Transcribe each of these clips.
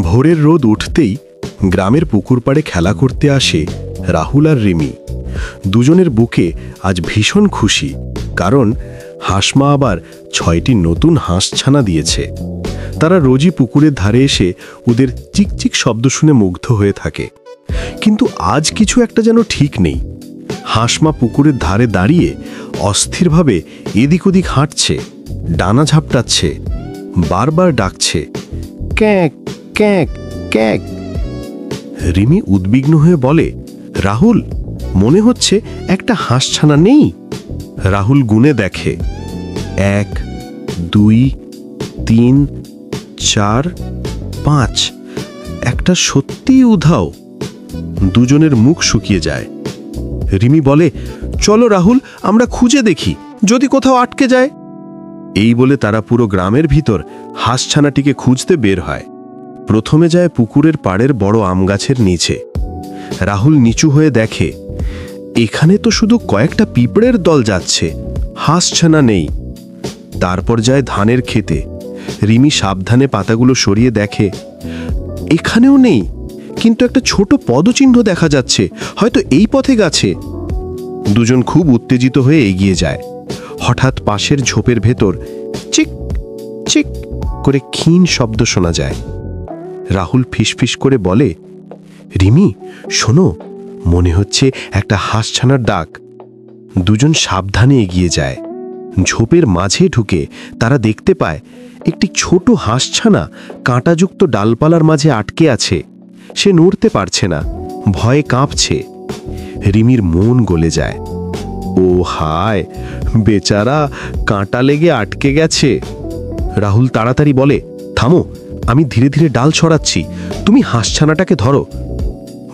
ভোরের রোদ উঠতেই গ্রামের পুকুর পাড়ে খেলা করতে আসে রাহুল আর রিমি। দুজনের বুকে আজ ভীষণ খুশি, কারণ হাঁসমা আবার 6টি নতুন হাঁসছানা দিয়েছে। তারা রোজই পুকুরের ধারে এসে ওদের চিকচিক শব্দ শুনে মুগ্ধ হয়ে থাকে। কিন্তু আজ কিছু একটা যেন ঠিক নেই। হাঁসমা পুকুরের ধারে দাঁড়িয়ে অস্থিরভাবে এদিক ওদিক হাঁটছে, ডানা ঝাপটাচ্ছে, বারবার ডাকছে, ক্যাঁক ক্যাঁক ক্যাঁক। রিমি উদ্বিগ্ন হয়ে বলে, রাহুল, মনে হচ্ছে একটা হাঁসছানা নেই। রাহুল গুনে দেখে, 1 2 3 4 5। একটা সত্যিই উধাও। দুজনের মুখ শুকিয়ে যায়। রিমি বলে, চলো রাহুল, আমরা খুঁজে দেখি, যদি কোথাও আটকে যায়। এই বলে তারা পুরো গ্রামের ভিতর হাঁসছানাটিকে খুঁজতে বের হয়। প্রথমে যায় পুকুরের পাড়ের বড় আম গাছের নিচে। রাহুল নিচু হয়ে দেখে, এখানে তো শুধু কয়েকটা পিঁপড়ের দল যাচ্ছে, হাঁসছানা নেই। তারপর যায় ধানের খেতে। রিমি সাবধানে পাতাগুলো সরিয়ে দেখে, এখানেও নেই, কিন্তু একটা ছোট পদচিহ্ন দেখা যাচ্ছে, হয়তো এই পথে গেছে। দুজন খুব উত্তেজিত হয়ে এগিয়ে যায়। হঠাৎ পাশের ঝোপের ভেতর চিক চিক করে ক্ষীণ শব্দ শোনা যায়। রাহুল ফিসফিস করে বলে, রিমি শোনো, মনে হচ্ছে একটা হাঁসছানার ডাক। দুজন সাবধানে এগিয়ে যায়। ঝোপের মাঝে ঢুকে তারা দেখতে পায় একটি ছোট হাঁসছানা কাঁটাযুক্ত ডালপালার মাঝে আটকে আছে। সে নড়তে পারছে না, ভয়ে কাঁপছে। রিমির মন গলে যায়। ও হায়, বেচারা, কাঁটা লেগে আটকে গেছে। রাহুল তাড়াতাড়ি বলে, থামো, আমি ধীরে ধীরে ডাল সরাচ্ছি, তুমি হাঁসছানাটাকে ধরো।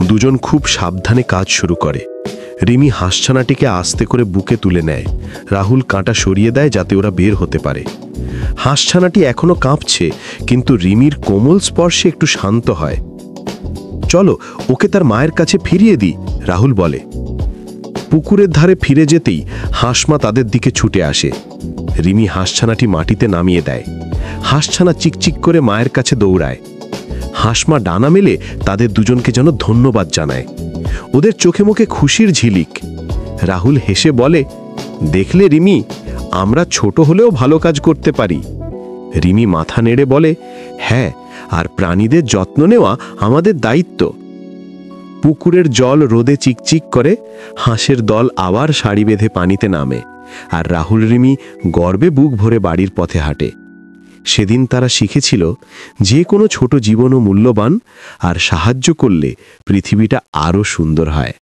দুজন খুব সাবধানে কাজ শুরু করে। রিমি হাঁসছানাটিকে আস্তে করে বুকে তুলে নেয়। রাহুল কাঁটা সরিয়ে দেয় যাতে ওরা বের হতে পারে। হাঁসছানাটি এখনো কাঁপছে, কিন্তু রিমির কোমল স্পর্শে একটু শান্ত হয়। চলো, ওকে তার মায়ের কাছে ফিরিয়ে দিই, রাহুল বলে। পুকুরের ধারে ফিরে যেতেই হাঁসমা তাদের দিকে ছুটে আসে। রিমি হাঁসছানাটি মাটিতে নামিয়ে দেয়। হাঁসছানা চিকচিক করে মায়ের কাছে দৌড়ায়। হাঁসমা ডানা মেলে তাদের দুজনকে যেন ধন্যবাদ জানায়। ওদের চোখে মুখে খুশির ঝিলিক। রাহুল হেসে বলে, দেখলে রিমি, আমরা ছোট হলেও ভালো কাজ করতে পারি। রিমি মাথা নেড়ে বলে, হ্যাঁ, আর প্রাণীদের যত্ন নেওয়া আমাদের দায়িত্ব। পুকুরের জল রোদে চিকচিক করে। হাঁসের দল আবার সারি বেঁধে পানিতে নামে, আর রাহুল রিমি গর্বে বুক ভরে বাড়ির পথে হাঁটে। সেদিন তারা শিখেছিল, যে কোনো ছোট জীবনও মূল্যবান, আর সাহায্য করলে পৃথিবীটা আরও সুন্দর হয়।